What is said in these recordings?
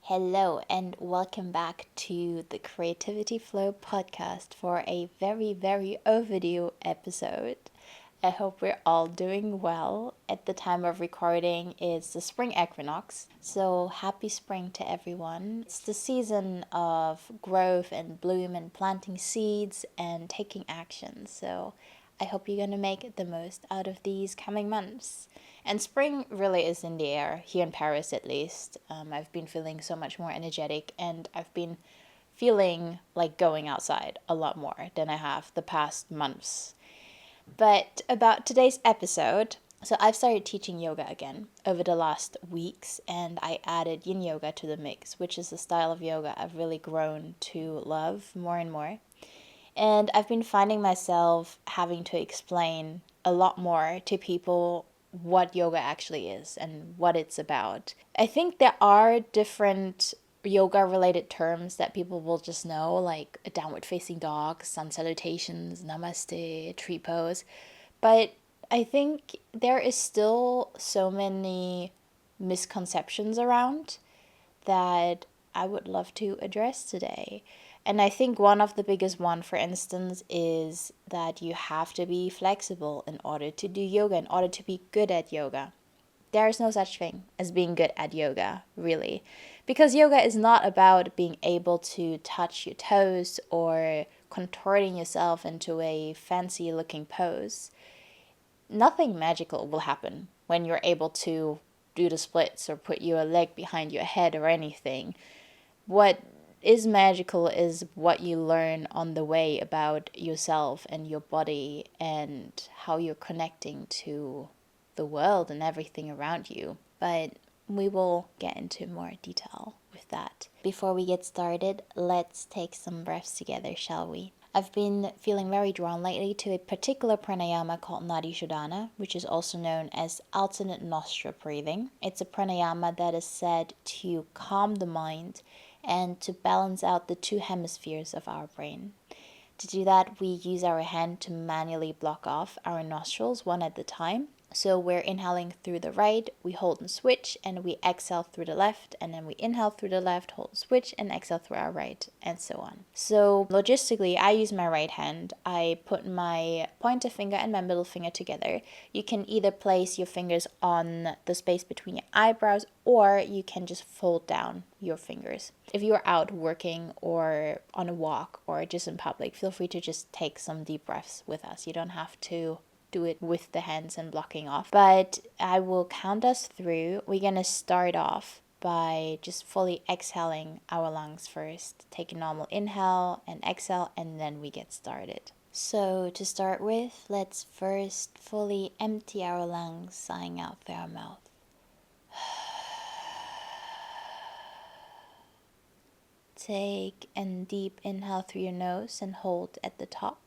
Hello and welcome back to the Creativity Flow podcast for a very, very overdue episode. I hope we're all doing well. At the time of recording, it's the spring equinox, so happy spring to everyone. It's the season of growth and bloom and planting seeds and taking action, so I hope you're going to make the most out of these coming months. And spring really is in the air, here in Paris at least. I've been feeling so much more energetic, and I've been feeling like going outside a lot more than I have the past months. But about today's episode, so I've started teaching yoga again over the last weeks, and I added yin yoga to the mix, which is a style of yoga I've really grown to love more and more. And I've been finding myself having to explain a lot more to people what yoga actually is and what it's about. I think there are different yoga related terms that people will just know, like a downward facing dog, sun salutations, namaste, tree pose. But I think there is still so many misconceptions around that I would love to address today. And I think one of the biggest one, for instance, is that you have to be flexible in order to do yoga, in order to be good at yoga. There is no such thing as being good at yoga, really. Because yoga is not about being able to touch your toes or contorting yourself into a fancy looking pose. Nothing magical will happen when you're able to do the splits or put your leg behind your head or anything. What is magical is what you learn on the way about yourself and your body and how you're connecting to the world and everything around you. But we will get into more detail with that. Before we get started, let's take some breaths together, shall we? I've been feeling very drawn lately to a particular pranayama called Nadi Shodhana, which is also known as alternate nostril breathing. It's a pranayama that is said to calm the mind and to balance out the two hemispheres of our brain. To do that, we use our hand to manually block off our nostrils one at a time. So we're inhaling through the right, we hold and switch, and we exhale through the left, and then we inhale through the left, hold and switch, and exhale through our right, and so on. So logistically, I use my right hand. I put my pointer finger and my middle finger together. You can either place your fingers on the space between your eyebrows, or you can just fold down your fingers. If you're out working or on a walk or just in public, feel free to just take some deep breaths with us. You don't have to do it with the hands and blocking off. But I will count us through. We're going to start off by just fully exhaling our lungs first. Take a normal inhale and exhale, and then we get started. So to start with, let's first fully empty our lungs, sighing out through our mouth. Take a deep inhale through your nose and hold at the top.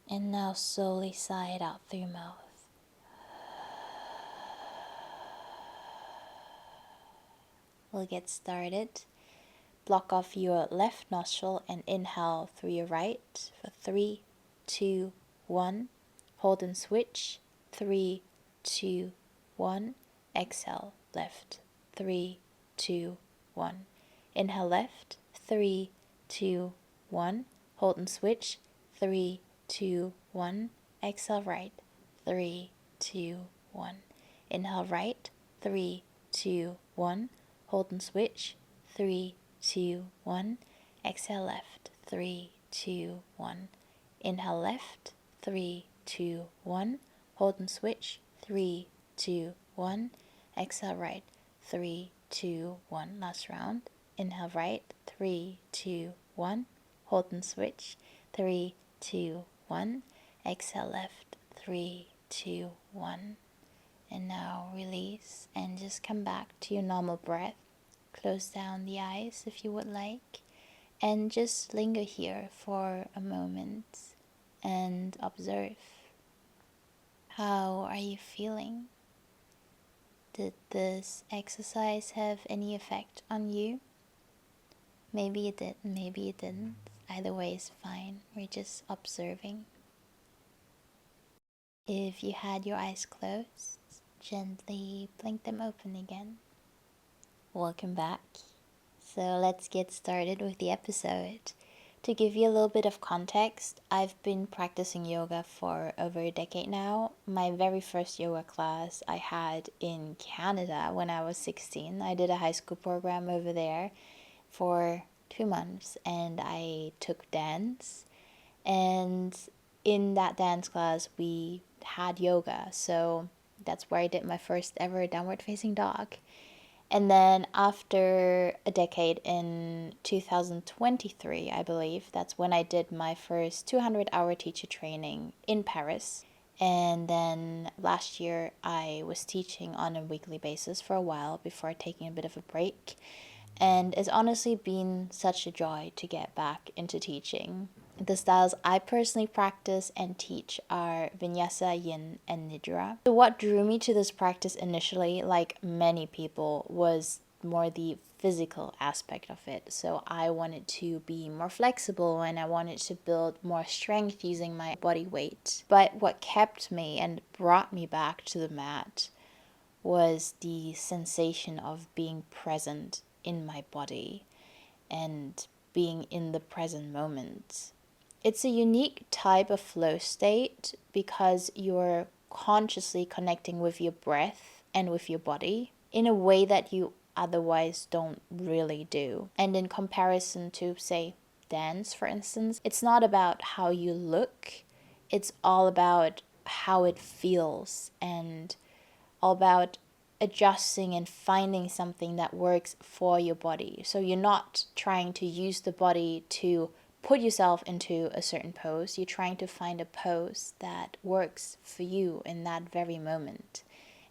And now slowly sigh it out through your mouth. We'll get started. Block off your left nostril and inhale through your right for 3, 2, 1. Hold and switch. 3, 2, 1. Exhale left. 3, 2, 1. Inhale left. 3, 2, 1. Hold and switch. 3, 2, 1. Exhale right. 3, 2, 1. Inhale right. 3, 2, 1. Hold and switch. 3, 2, 1. Exhale left. 3, 2, 1. Inhale left. 3, 2, 1. Hold and switch. 3, 2, 1. Exhale right. 3, 2, 1. Last round. Inhale right. 3, 2, 1. Hold and switch. 3, 2, 1. Exhale left. 3, 2, 1. And now release and just come back to your normal breath. Close down the eyes if you would like. And just linger here for a moment and observe. How are you feeling? Did this exercise have any effect on you? Maybe it did, maybe it didn't. Either way is fine. We're just observing. If you had your eyes closed, Gently blink them open again. Welcome back. So let's get started with the episode. To give you a little bit of context, I've been practicing yoga for over a decade now. My very first yoga class I had in Canada when I was 16. I did a high school program over there for 2 months and I took dance. And in that dance class, we had yoga. So that's where I did my first ever downward facing dog. And then after a decade in 2023, I believe, that's when I did my first 200-hour teacher training in Paris. And then last year, I was teaching on a weekly basis for a while before taking a bit of a break. And it's honestly been such a joy to get back into teaching. The styles I personally practice and teach are Vinyasa, Yin, and Nidra. So what drew me to this practice initially, like many people, was more the physical aspect of it. So I wanted to be more flexible and I wanted to build more strength using my body weight. But what kept me and brought me back to the mat was the sensation of being present in my body and being in the present moment. It's a unique type of flow state because you're consciously connecting with your breath and with your body in a way that you otherwise don't really do. And in comparison to, say, dance, for instance, it's not about how you look, it's all about how it feels and all about adjusting and finding something that works for your body. So you're not trying to use the body to put yourself into a certain pose. You're trying to find a pose that works for you in that very moment.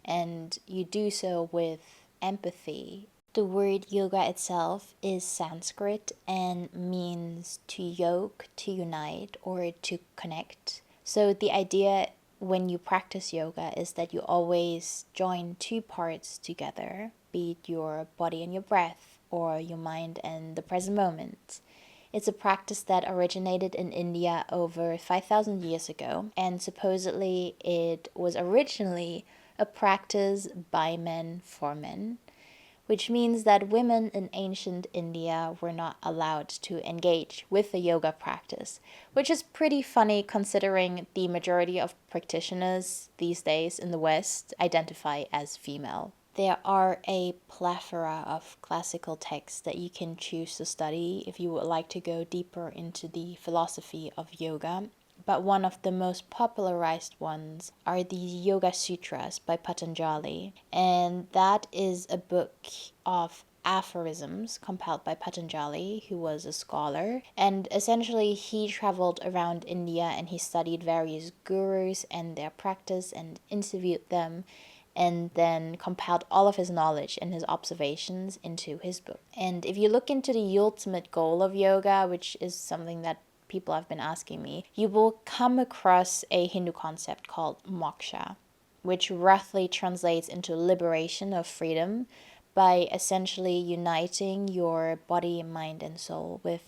And you do so with empathy. The word yoga itself is Sanskrit and means to yoke, to unite, or to connect. So the idea when you practice yoga is that you always join two parts together, be it your body and your breath, or your mind and the present moment. It's a practice that originated in India over 5,000 years ago, and supposedly it was originally a practice by men for men, which means that women in ancient India were not allowed to engage with the yoga practice, which is pretty funny considering the majority of practitioners these days in the West identify as female. There are a plethora of classical texts that you can choose to study if you would like to go deeper into the philosophy of yoga. But one of the most popularized ones are the Yoga Sutras by Patanjali. And that is a book of aphorisms compiled by Patanjali, who was a scholar. And essentially, he traveled around India and he studied various gurus and their practice and interviewed them and then compiled all of his knowledge and his observations into his book. And if you look into the ultimate goal of yoga, which is something that people have been asking me, you will come across a Hindu concept called moksha, which roughly translates into liberation of freedom by essentially uniting your body, mind, and soul with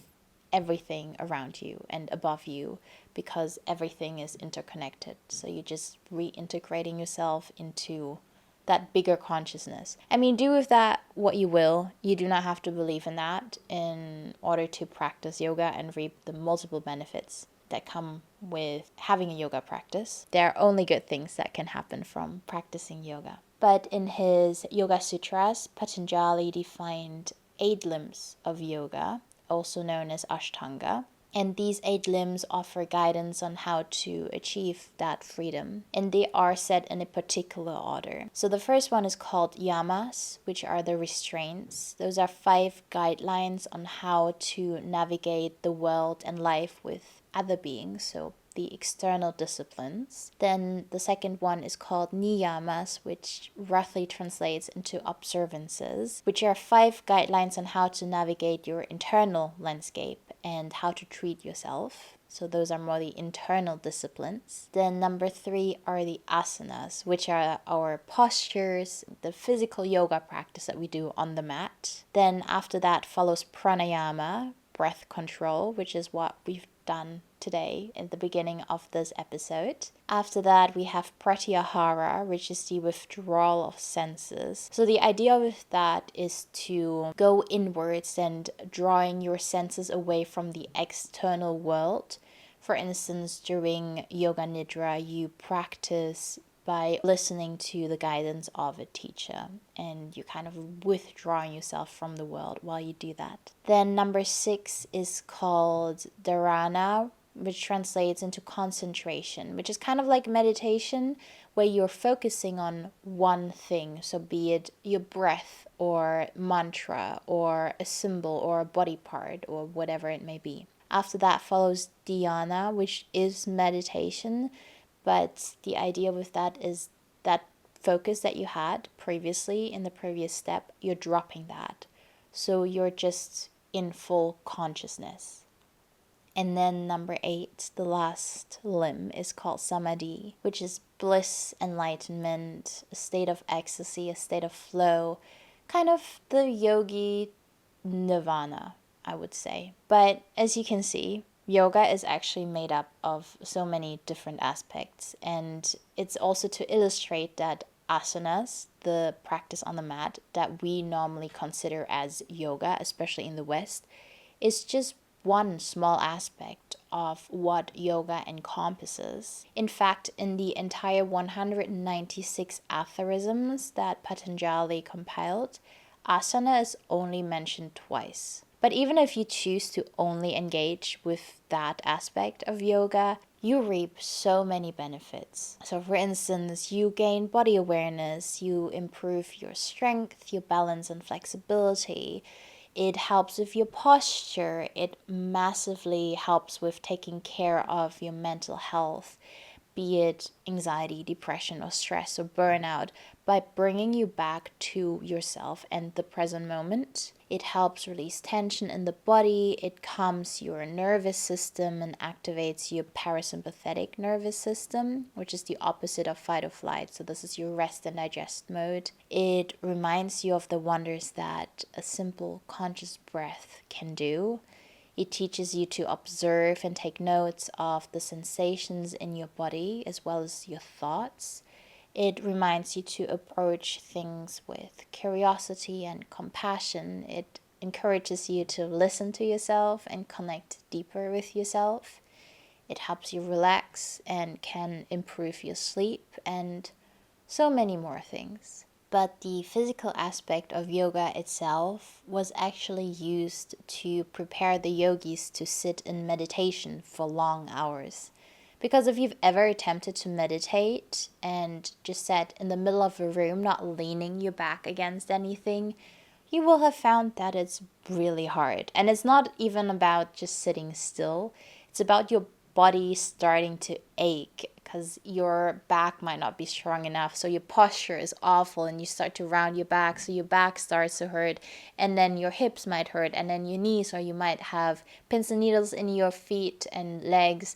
everything around you and above you, because everything is interconnected. So you're just reintegrating yourself into that bigger consciousness. I mean, do with that what you will. You do not have to believe in that in order to practice yoga and reap the multiple benefits that come with having a yoga practice. There are only good things that can happen from practicing yoga. But in his Yoga Sutras, Patanjali defined 8 limbs of yoga, also known as Ashtanga. And these 8 limbs offer guidance on how to achieve that freedom. And they are set in a particular order. So the first one is called yamas, which are the restraints. Those are 5 guidelines on how to navigate the world and life with other beings, so the external disciplines. Then the second one is called niyamas, which roughly translates into observances, which are 5 guidelines on how to navigate your internal landscape and how to treat yourself. So those are more the internal disciplines. Then number 3 are the asanas, which are our postures, the physical yoga practice that we do on the mat. Then after that follows pranayama, breath control, which is what we've done today in the beginning of this episode. After that, we have pratyahara, which is the withdrawal of senses. So the idea with that is to go inwards and drawing your senses away from the external world. For instance, during yoga nidra, you practice by listening to the guidance of a teacher, and you kind of withdrawing yourself from the world while you do that. Then number 6 is called dharana, which translates into concentration, which is kind of like meditation where you're focusing on one thing. So be it your breath or mantra or a symbol or a body part or whatever it may be. After that follows dhyana, which is meditation, but the idea with that is that focus that you had previously in the previous step, you're dropping that. So you're just in full consciousness. And then number 8, the last limb, is called samadhi, which is bliss, enlightenment, a state of ecstasy, a state of flow, kind of the yogi nirvana, I would say. But as you can see, yoga is actually made up of so many different aspects, and it's also to illustrate that asanas, the practice on the mat that we normally consider as yoga, especially in the West, is just one small aspect of what yoga encompasses. In fact, in the entire 196 aphorisms that Patanjali compiled, asana is only mentioned twice. But even if you choose to only engage with that aspect of yoga, you reap so many benefits. So for instance, you gain body awareness, you improve your strength, your balance and flexibility. It helps with your posture. It massively helps with taking care of your mental health, be it anxiety, depression, or stress, or burnout, by bringing you back to yourself and the present moment. It helps release tension in the body. It calms your nervous system and activates your parasympathetic nervous system, which is the opposite of fight or flight. So this is your rest and digest mode. It reminds you of the wonders that a simple conscious breath can do. It teaches you to observe and take notes of the sensations in your body as well as your thoughts. It reminds you to approach things with curiosity and compassion. It encourages you to listen to yourself and connect deeper with yourself. It helps you relax and can improve your sleep and so many more things. But the physical aspect of yoga itself was actually used to prepare the yogis to sit in meditation for long hours. Because if you've ever attempted to meditate and just sat in the middle of a room, not leaning your back against anything, you will have found that it's really hard. And it's not even about just sitting still, it's about your body starting to ache because your back might not be strong enough. So your posture is awful and you start to round your back. So your back starts to hurt, and then your hips might hurt, and then your knees, or you might have pins and needles in your feet and legs.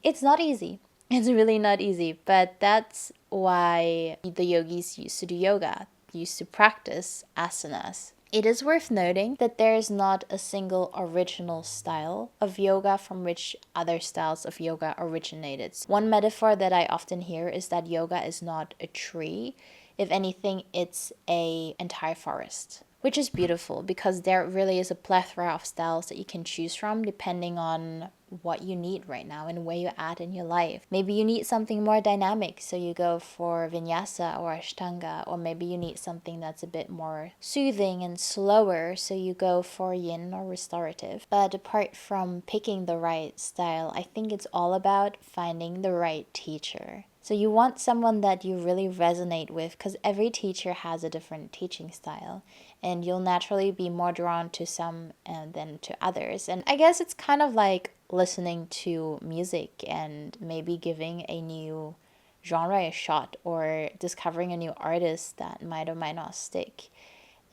It's not easy. It's really not easy. But that's why the yogis used to do yoga, used to practice asanas. It is worth noting that there is not a single original style of yoga from which other styles of yoga originated. One metaphor that I often hear is that yoga is not a tree. If anything, it's an entire forest, which is beautiful because there really is a plethora of styles that you can choose from depending on what you need right now and where you're at in your life. Maybe you need something more dynamic, so you go for vinyasa or ashtanga, or maybe you need something that's a bit more soothing and slower, so you go for yin or restorative. But apart from picking the right style, I think it's all about finding the right teacher. So you want someone that you really resonate with, because every teacher has a different teaching style, and you'll naturally be more drawn to some than to others. And I guess it's kind of like listening to music and maybe giving a new genre a shot, or discovering a new artist that might or might not stick.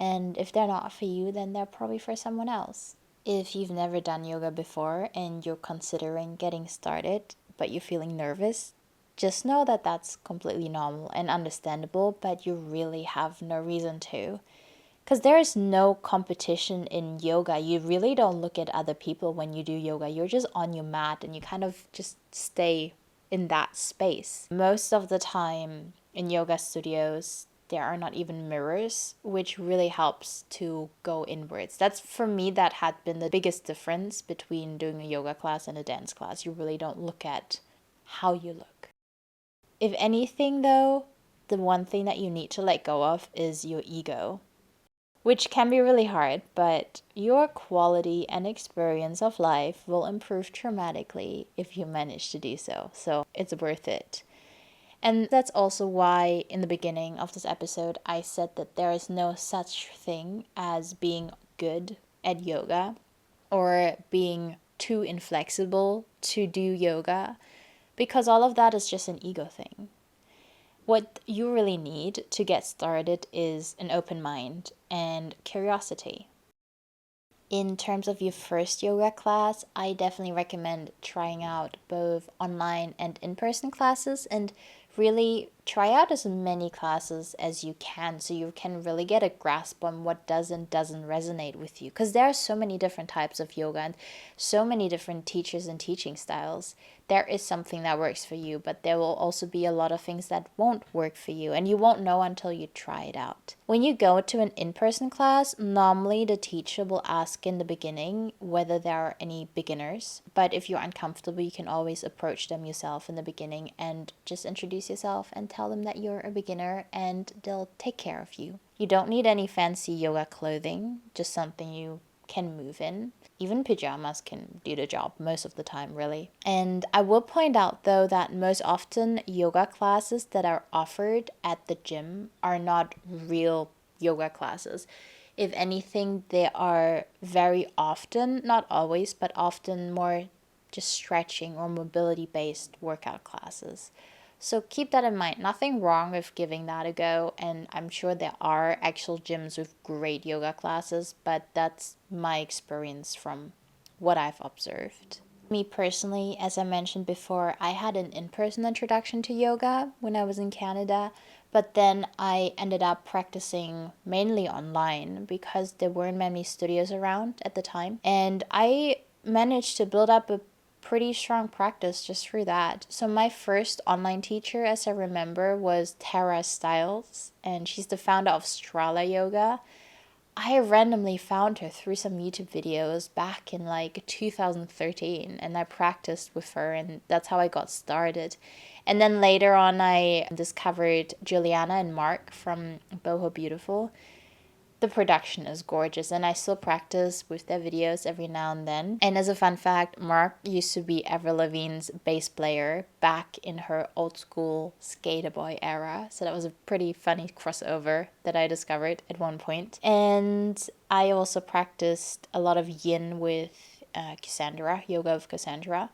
And if they're not for you, then they're probably for someone else. If you've never done yoga before and you're considering getting started, but you're feeling nervous, just know that that's completely normal and understandable, but you really have no reason to. Because there is no competition in yoga. You really don't look at other people when you do yoga. You're just on your mat and you kind of just stay in that space. Most of the time in yoga studios, there are not even mirrors, which really helps to go inwards. That's, for me, that had been the biggest difference between doing a yoga class and a dance class. You really don't look at how you look. If anything, though, the one thing that you need to let go of is your ego, which can be really hard, but your quality and experience of life will improve dramatically if you manage to do so. So it's worth it. And that's also why in the beginning of this episode, I said that there is no such thing as being good at yoga or being too inflexible to do yoga, because all of that is just an ego thing. What you really need to get started is an open mind and curiosity. In terms of your first yoga class, I definitely recommend trying out both online and in-person classes, and really try out as many classes as you can so you can really get a grasp on what does and doesn't resonate with you. Because there are so many different types of yoga and so many different teachers and teaching styles. There is something that works for you, but there will also be a lot of things that won't work for you, and you won't know until you try it out. When you go to an in-person class, normally the teacher will ask in the beginning whether there are any beginners, but if you're uncomfortable, you can always approach them yourself in the beginning and just introduce yourself and tell them that you're a beginner, and they'll take care of you. You don't need any fancy yoga clothing, just something you can move in. Even pajamas can do the job most of the time, really. And I will point out, though, that most often yoga classes that are offered at the gym are not real yoga classes. If anything, they are very often, not always, but often more just stretching or mobility based workout classes. So keep that in mind. Nothing wrong with giving that a go, and I'm sure there are actual gyms with great yoga classes, but that's my experience from what I've observed. Me personally, as I mentioned before, I had an in-person introduction to yoga when I was in Canada, but then I ended up practicing mainly online because there weren't many studios around at the time, and I managed to build up a pretty strong practice just through that. So my first online teacher, as I remember, was Tara Stiles, and she's the founder of Strala Yoga. I randomly found her through some YouTube videos back in like 2013, and I practiced with her, and that's how I got started. And then later on, I discovered Juliana and Mark from Boho Beautiful. The production is gorgeous, and I still practice with their videos every now and then. And as a fun fact, Mark used to be Avril Lavigne's bass player back in her old school Skater Boy era, so that was a pretty funny crossover that I discovered at one point. And I also practiced a lot of yin with Cassandra, yoga with Cassandra.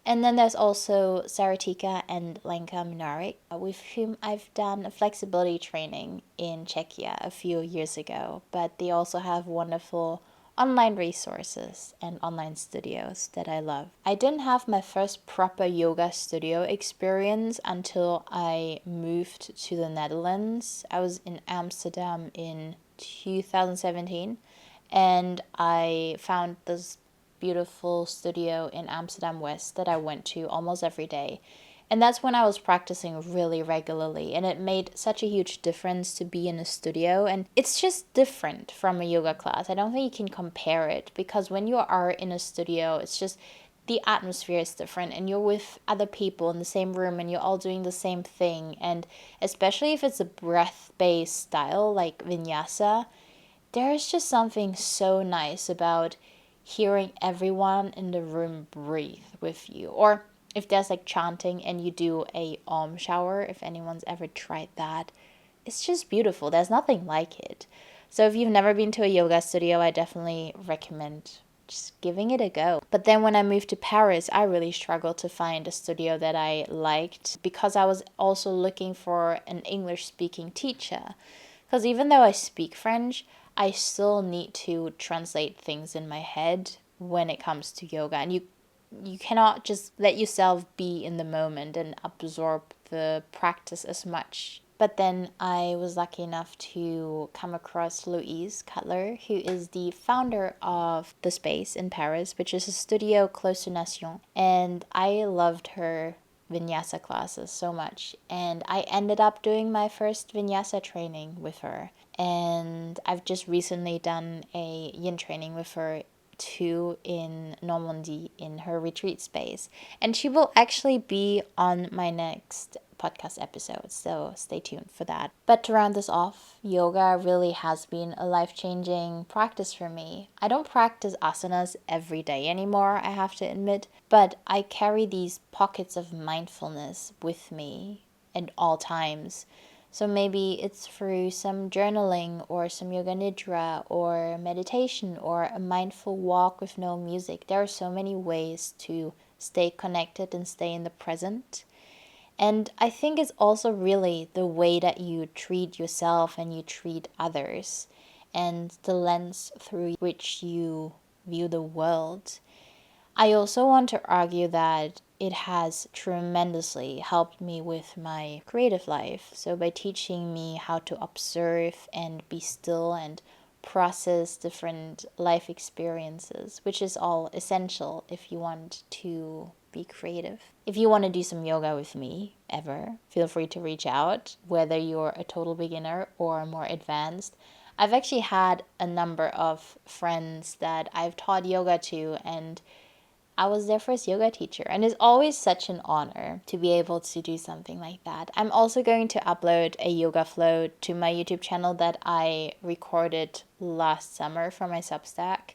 And then there's also Saratika and Lenka Minarik, with whom I've done a flexibility training in Czechia a few years ago. But they also have wonderful online resources and online studios that I love. I didn't have my first proper yoga studio experience until I moved to the Netherlands. I was in Amsterdam in 2017, and I found this beautiful studio in Amsterdam West that I went to almost every day. And that's when I was practicing really regularly, and it made such a huge difference to be in a studio. And it's just different from a yoga class. I don't think you can compare it, because when you are in a studio, it's just the atmosphere is different, and you're with other people in the same room and you're all doing the same thing. And especially if it's a breath-based style like vinyasa, there is just something so nice about hearing everyone in the room breathe with you. Or if there's like chanting and you do a shower, if anyone's ever tried that, it's just beautiful. There's nothing like it. So if you've never been to a yoga studio, I definitely recommend just giving it a go. But then when I moved to Paris, I really struggled to find a studio that I liked, because I was also looking for an English speaking teacher. Because even though I speak French, I still need to translate things in my head when it comes to yoga. And you cannot just let yourself be in the moment and absorb the practice as much But then I was lucky enough to come across Louise Cutler, who is the founder of The Space in Paris, which is a studio close to Nation. And I loved her vinyasa classes so much. And I ended up doing my first vinyasa training with her. And I've just recently done a yin training with her too in Normandy in her retreat space. And she will actually be on my next podcast episode, so stay tuned for that. But to round this off, yoga really has been a life-changing practice for me. I don't practice asanas every day anymore, I have to admit, but I carry these pockets of mindfulness with me at all times. So maybe it's through some journaling or some yoga nidra or meditation or a mindful walk with no music. There are so many ways to stay connected and stay in the present. And I think it's also really the way that you treat yourself and you treat others and the lens through which you view the world. I also want to argue that it has tremendously helped me with my creative life. So, by teaching me how to observe and be still and process different life experiences, which is all essential if you want to be creative. If you want to do some yoga with me ever, feel free to reach out, whether you're a total beginner or more advanced. I've actually had a number of friends that I've taught yoga to, and I was their first yoga teacher, and it's always such an honor to be able to do something like that. I'm also going to upload a yoga flow to my YouTube channel that I recorded last summer for my Substack.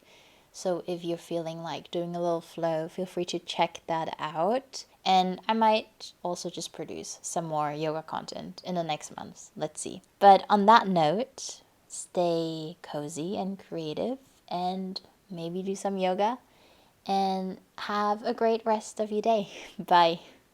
So if you're feeling like doing a little flow, feel free to check that out. And I might also just produce some more yoga content in the next months. Let's see. But on that note, stay cozy and creative and maybe do some yoga and have a great rest of your day. Bye.